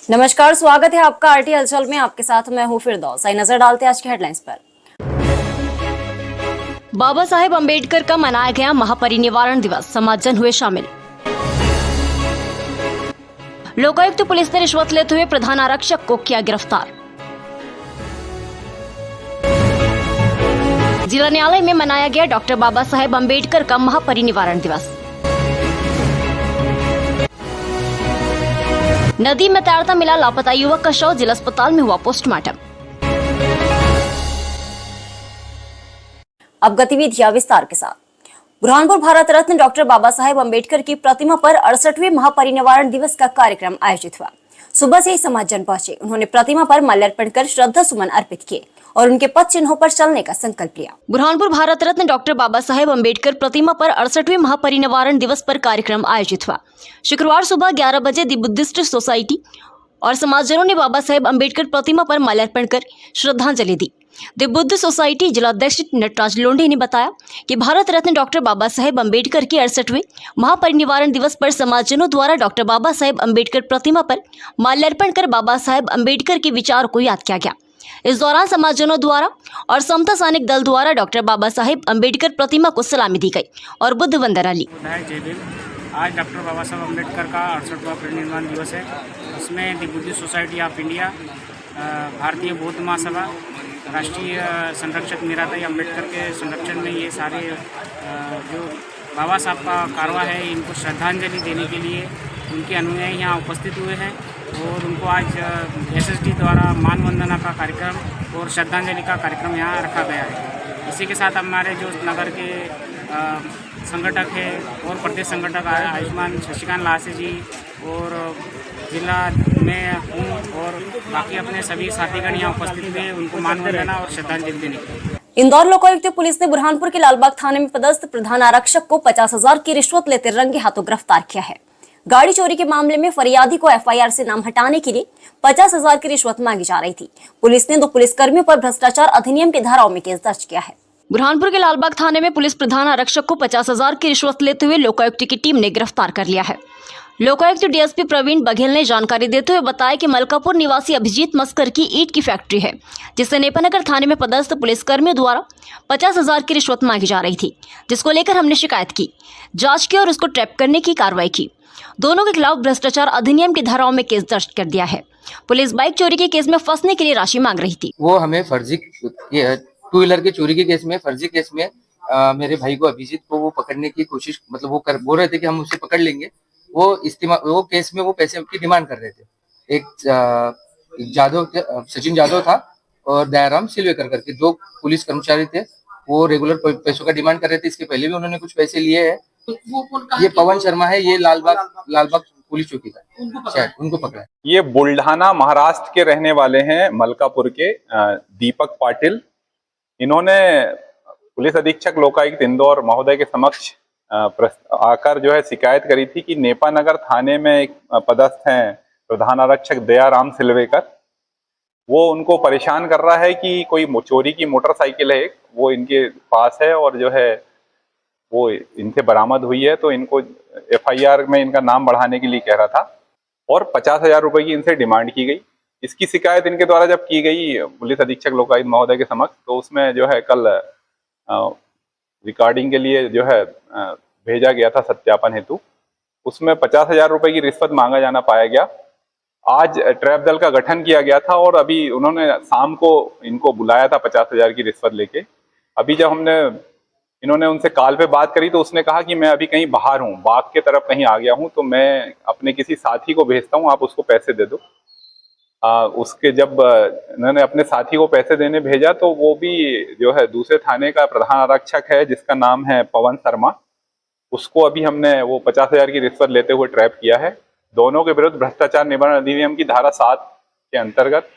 नमस्कार, स्वागत है आपका आरटी हलचल में। आपके साथ मैं हूं फिरदौस। आई नजर डालते हैं आज के हेडलाइंस पर। बाबा साहेब अंबेडकर का मनाया गया महापरिनिर्वाण दिवस, समाजजन हुए शामिल। लोकायुक्त पुलिस ने रिश्वत लेते हुए प्रधान आरक्षक को किया गिरफ्तार। जिला न्यायालय में मनाया गया डॉक्टर बाबा साहेब अंबेडकर का महापरिनिर्वाण दिवस। नदी में तैरता मिला लापता युवक का शव, जिला अस्पताल में हुआ पोस्टमार्टम। अब गतिविधियां विस्तार के साथ। बुरहानपुर भारत रत्न डॉक्टर बाबा साहेब अंबेडकर की प्रतिमा पर 68वें महापरिनिर्वाण दिवस का कार्यक्रम आयोजित हुआ। सुबह से ही समाजजन पहुंचे। उन्होंने प्रतिमा पर माल्यार्पण कर श्रद्धा सुमन अर्पित किए और उनके पद चिन्हों पर चलने का संकल्प लिया। बुरहानपुर भारत रत्न डॉक्टर बाबा साहेब अंबेडकर प्रतिमा पर 68वें महापरिनिर्वाण दिवस पर कार्यक्रम आयोजित हुआ। शुक्रवार सुबह 11 बजे दी बुद्धिस्ट सोसाइटी और समाजजनों ने बाबा साहेब अंबेडकर प्रतिमा पर माल्यार्पण कर श्रद्धांजलि दी। द बुद्ध सोसाइटी जिलाध्यक्ष नटराज लोंढे ने बताया कि भारत रत्न डॉक्टर बाबा साहेब अंबेडकर के 68वें महापरिनिर्वाण दिवस पर समाजजनों द्वारा डॉक्टर बाबा साहेब अंबेडकर प्रतिमा पर माल्यार्पण कर बाबा साहेब अंबेडकर के विचार को याद किया गया। इस दौरान समाजजनों द्वारा और समता सैनिक दल द्वारा डॉक्टर बाबा साहेब अंबेडकर प्रतिमा को सलामी दी गई और बुद्ध वंदना ली। आज डॉक्टर बाबा साहब अम्बेडकर का 68वां परिनिर्वाण दिवस है। उसमें the Buddhist society of India, भारतीय बौद्ध महासभा, राष्ट्रीय संरक्षक मीराबाई अम्बेडकर के संरक्षण में ये सारे जो बाबा साहब का कारवा है, इनको श्रद्धांजलि देने के लिए उनके अनुयायी यहाँ उपस्थित हुए हैं और उनको आज एसएसडी द्वारा मान वंदना का कार्यक्रम और श्रद्धांजलि का कार्यक्रम यहाँ रखा गया है। इसी के साथ हमारे जो नगर के संगठक है और प्रदेश संगठक आयुष्मान शशिकांत लासे जी और जिला में हूँ और बाकी अपने सभी साथीगण यहाँ उपस्थित हुए, उनको मान वंदना और श्रद्धांजलि देने के लिए। इंदौर लोकायुक्त पुलिस ने बुरहानपुर के लालबाग थाने में पदस्थ प्रधान आरक्षक को 50,000 की रिश्वत लेते रंगे हाथों गिरफ्तार किया है। गाड़ी चोरी के मामले में फरियादी को एफआईआर से नाम हटाने के लिए 50,000 की रिश्वत मांगी जा रही थी। पुलिस ने 2 पुलिसकर्मियों पर भ्रष्टाचार अधिनियम की धाराओं में केस दर्ज किया है। बुरहानपुर के लालबाग थाने में पुलिस प्रधान आरक्षक को 50,000 की रिश्वत लेते हुए लोकायुक्त की टीम ने गिरफ्तार कर लिया है। लोकायुक्त डीएसपी प्रवीण बघेल ने जानकारी देते हुए बताया कि मलकापुर निवासी अभिजीत मस्कर की ईंट की फैक्ट्री है, जिससे नेपानगर थाने में पदस्थ पुलिसकर्मियों द्वारा 50,000 की रिश्वत मांगी जा रही थी, जिसको लेकर हमने शिकायत की, जांच की और उसको ट्रैप करने की कार्रवाई की। दोनों के खिलाफ भ्रष्टाचार अधिनियम की धाराओं में केस दर्ज कर दिया है। पुलिस बाइक चोरी के केस में फंसने के लिए राशि मांग रही थी। वो हमें फर्जी 2 व्हीलर के चोरी के केस में, फर्जी केस में मेरे भाई को अभिजीत को वो पकड़ने की कोशिश, मतलब वो बोल रहे थे कि हम उसे पकड़ लेंगे। वो केस में वो पैसे की डिमांड कर रहे थे। एक सचिन जादव था और दयाराम सिलवेकर करके 2 पुलिस कर्मचारी थे। वो रेगुलर पैसों का डिमांड कर रहे थे। इसके पहले भी उन्होंने कुछ पैसे लिए हैं। ये पवन शर्मा है, ये लालबाग पुलिस चौकी का, शायद उनको पकड़ा है। ये बुल्ढाना महाराष्ट्र के रहने वाले हैं, मलकापुर के दीपक पाटिल। इन्होंने पुलिस अधीक्षक लोकायुक्त इंदौर महोदय के समक्ष आकर जो है शिकायत करी थी कि नेपानगर थाने में एक पदस्थ हैं प्रधान आरक्षक दयाराम सिलवेकर, वो उनको परेशान कर रहा है कि कोई चोरी की मोटरसाइकिल है वो इनके पास है और जो है वो इनसे बरामद हुई है, तो इनको एफआईआर में इनका नाम बढ़ाने के लिए कह रहा था और 50,000 रुपए की इनसे डिमांड की गई। इसकी शिकायत इनके द्वारा जब की गई पुलिस अधीक्षक लोकायुक्त महोदय के समक्ष, तो उसमें जो है कल रिकॉर्डिंग के लिए जो है भेजा गया था सत्यापन हेतु। उसमें 50,000 रुपए की रिश्वत मांगा जाना पाया गया। आज ट्रैप दल का गठन किया गया था और अभी उन्होंने शाम को इनको बुलाया था 50,000 की रिश्वत लेके। अभी जब इन्होंने उनसे कॉल पे बात करी तो उसने कहा कि मैं अभी कहीं बाहर हूँ, बाग के तरफ कहीं आ गया हूँ, तो मैं अपने किसी साथी को भेजता हूँ, आप उसको पैसे दे दो। उसके जब इन्होंने अपने साथी को पैसे देने भेजा तो वो भी जो है दूसरे थाने का प्रधान आरक्षक है जिसका नाम है पवन शर्मा, उसको अभी हमने वो 50,000 की रिश्वत लेते हुए ट्रैप किया है। दोनों के विरुद्ध भ्रष्टाचार निवारण अधिनियम की धारा 7 के अंतर्गत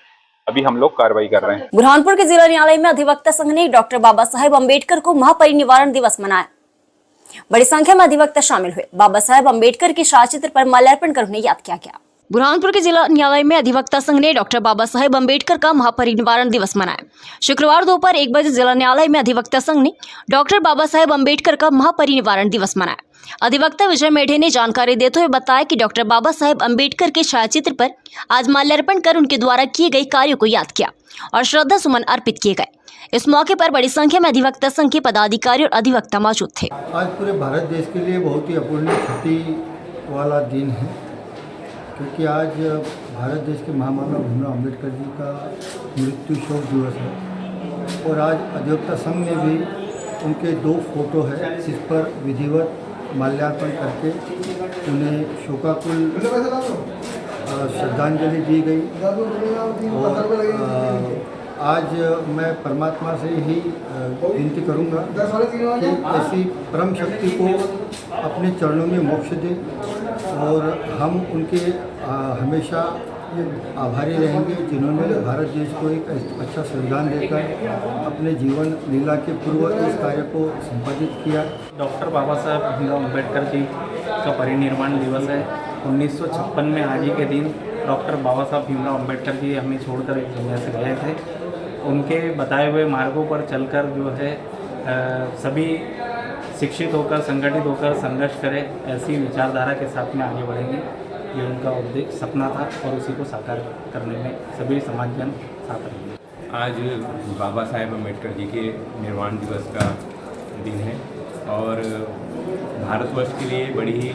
अभी हम लोग कार्रवाई कर रहे हैं। बुरहानपुर के जिला न्यायालय में अधिवक्ता संघ ने डॉक्टर बाबा साहेब अंबेडकर को महापरिनिर्वाण दिवस मनाया। बड़ी संख्या में अधिवक्ता शामिल हुए। बाबा साहेब अंबेडकर के शाहचित्र पर माल्यार्पण कर उन्हें याद किया गया। बुरहानपुर के जिला न्यायालय में अधिवक्ता संघ ने डॉक्टर बाबा साहेब अंबेडकर का महापरिनिर्वाण दिवस मनाया। शुक्रवार दोपहर 1 बजे जिला न्यायालय में अधिवक्ता संघ ने डॉक्टर बाबा साहेब अंबेडकर का महापरिनिर्वाण दिवस मनाया। अधिवक्ता विजय मेढे ने जानकारी देते हुए बताया कि डॉक्टर बाबा साहेब अम्बेडकर के छायाचित्र पर आज माल्यार्पण कर उनके द्वारा किए गए कार्यों को याद किया और श्रद्धा सुमन अर्पित किए गए। इस मौके पर बड़ी संख्या में अधिवक्ता संघ के पदाधिकारी और अधिवक्ता मौजूद थे। आज पूरे भारत देश के लिए बहुत ही अपूर्णीय छुट्टी वाला दिन है, क्योंकि आज भारत देश के महामानव भीमराव अम्बेडकर जी का मृत्यु शोक दिवस है और आज अधिवक्ता संघ में भी उनके 2 फोटो है जिस पर विधिवत माल्यार्पण करके उन्हें शोकाकुल श्रद्धांजलि दी गई। और आज मैं परमात्मा से ही विनती करूंगा कि ऐसी परम शक्ति को अपने चरणों में मोक्ष दे और हम उनके हमेशा आभारी रहेंगे जिन्होंने भारत देश को एक अच्छा संविधान देकर अपने जीवन लीला के पूर्व इस कार्य को संपादित किया। डॉक्टर बाबा साहेब भीमराव अम्बेडकर जी का परिनिर्वाण दिवस है। 1956 में आज ही के दिन डॉक्टर बाबा साहब भीमराव अम्बेडकर जी हमें छोड़कर इस दुनिया से गए थे। उनके बताए हुए मार्गों पर चलकर जो है सभी शिक्षित होकर संगठित होकर संघर्ष करें, ऐसी विचारधारा के साथ में आगे बढ़ेंगे। ये उनका उद्देश्य सपना था और उसी को साकार करने में सभी समाजजन साथ रहेंगे। आज बाबा साहेब अम्बेडकर जी के निर्वाण दिवस का दिन है और भारतवर्ष के लिए बड़ी ही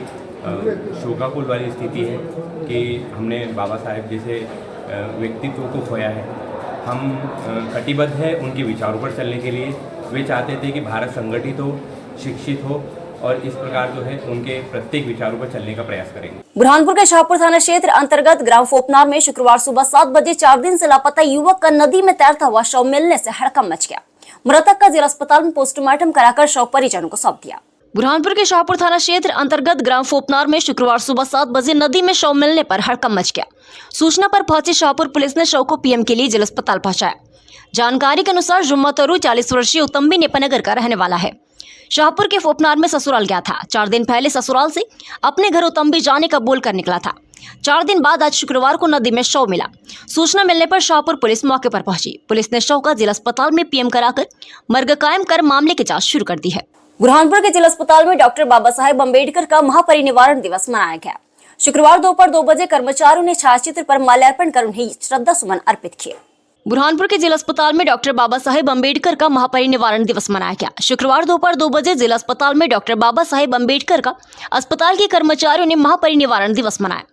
शोकाकुल वाली स्थिति है कि हमने बाबा साहेब जैसे व्यक्तित्व को खोया है। हम कटिबद्ध हैं उनके विचारों पर चलने के लिए। वे चाहते थे कि भारत संगठित हो, शिक्षित हो और इस प्रकार जो है उनके प्रत्येक विचारों पर चलने का प्रयास करेंगे। बुरहानपुर के शाहपुर थाना क्षेत्र अंतर्गत ग्राम फोपनार में शुक्रवार सुबह 7 बजे 4 दिन से लापता युवक का नदी में तैरता हुआ शव मिलने से हड़कंप मच गया। मृतक का जिला अस्पताल में पोस्टमार्टम कराकर शव परिजनों को सौंप दिया। बुरहानपुर के शाहपुर थाना क्षेत्र अंतर्गत ग्राम फोपनार में शुक्रवार सुबह 7 बजे नदी में शव मिलने पर हड़कंप मच गया। सूचना पर पहुंची शाहपुर पुलिस ने शव को पीएम के लिए जिला अस्पताल पहुंचाया। जानकारी के अनुसार जुम्मा तरू 40 वर्षीय उत्तम्बी नेपानगर का रहने वाला है। शाहपुर के फोपनार में ससुराल गया था। 4 दिन पहले ससुराल से अपने घर उत्तम्बी जाने का बोलकर निकला था। 4 दिन बाद आज शुक्रवार को नदी में शव मिला। सूचना मिलने पर शाहपुर पुलिस मौके पर पहुंची। पुलिस ने शव का जिला अस्पताल में पीएम कराकर मर्ग कायम कर मामले की जांच शुरू कर दी है। बुरहानपुर के जिला अस्पताल में डॉक्टर बाबा साहेब अम्बेडकर का महापरिनिर्वाण दिवस मनाया गया। शुक्रवार दोपहर 2 बजे कर्मचारियों ने छायाचित्र पर माल्यार्पण कर उन्हें श्रद्धा सुमन अर्पित किए। बुरहानपुर के जिला अस्पताल में डॉक्टर बाबा साहेब अम्बेडकर का महापरिनिर्वाण दिवस मनाया गया। शुक्रवार दोपहर 2 बजे जिला अस्पताल में डॉक्टर बाबा साहेब अम्बेडकर का अस्पताल के कर्मचारियों ने महापरिनिर्वाण दिवस मनाया।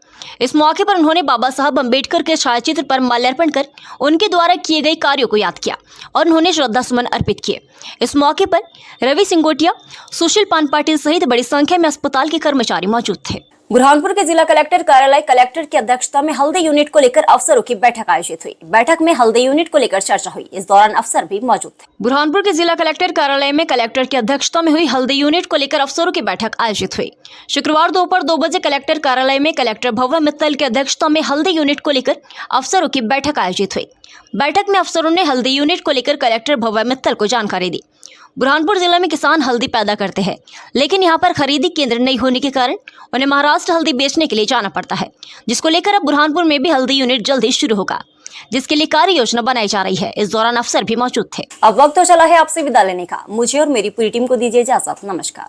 इस मौके पर उन्होंने बाबा साहब अम्बेडकर के छायाचित्र पर माल्यार्पण कर उनके द्वारा किए गए कार्यों को याद किया और उन्होंने श्रद्धा सुमन अर्पित किए। इस मौके पर रवि सिंगोटिया, सुशील पान पाटिल सहित बड़ी संख्या में अस्पताल के कर्मचारी मौजूद थे। बुरहानपुर के जिला कलेक्टर कार्यालय कलेक्टर की अध्यक्षता में हल्दी यूनिट को लेकर अफसरों की बैठक आयोजित हुई। बैठक में हल्दी यूनिट को लेकर चर्चा हुई। इस दौरान अफसर भी मौजूद थे। बुरहानपुर के जिला कलेक्टर कार्यालय में कलेक्टर की अध्यक्षता में हुई हल्दी यूनिट को लेकर अफसरों की बैठक आयोजित हुई। शुक्रवार दोपहर 2 बजे कलेक्टर कार्यालय में कलेक्टर भव्य मित्तल की अध्यक्षता में हल्दी यूनिट को लेकर अफसरों की बैठक आयोजित हुई। बैठक में अफसरों ने हल्दी यूनिट को लेकर कलेक्टर भव्य मित्तल को जानकारी दी। बुरहानपुर जिला में किसान हल्दी पैदा करते हैं, लेकिन यहां पर खरीदी केंद्र नहीं होने के कारण उन्हें महाराष्ट्र हल्दी बेचने के लिए जाना पड़ता है, जिसको लेकर अब बुरहानपुर में भी हल्दी यूनिट जल्द ही शुरू होगा, जिसके लिए कार्य योजना बनाई जा रही है। इस दौरान अफसर भी मौजूद थे। अब वक्त तो चला है आपसे विदा लेने का। मुझे और मेरी पूरी टीम को दीजिए इजाजत। नमस्कार।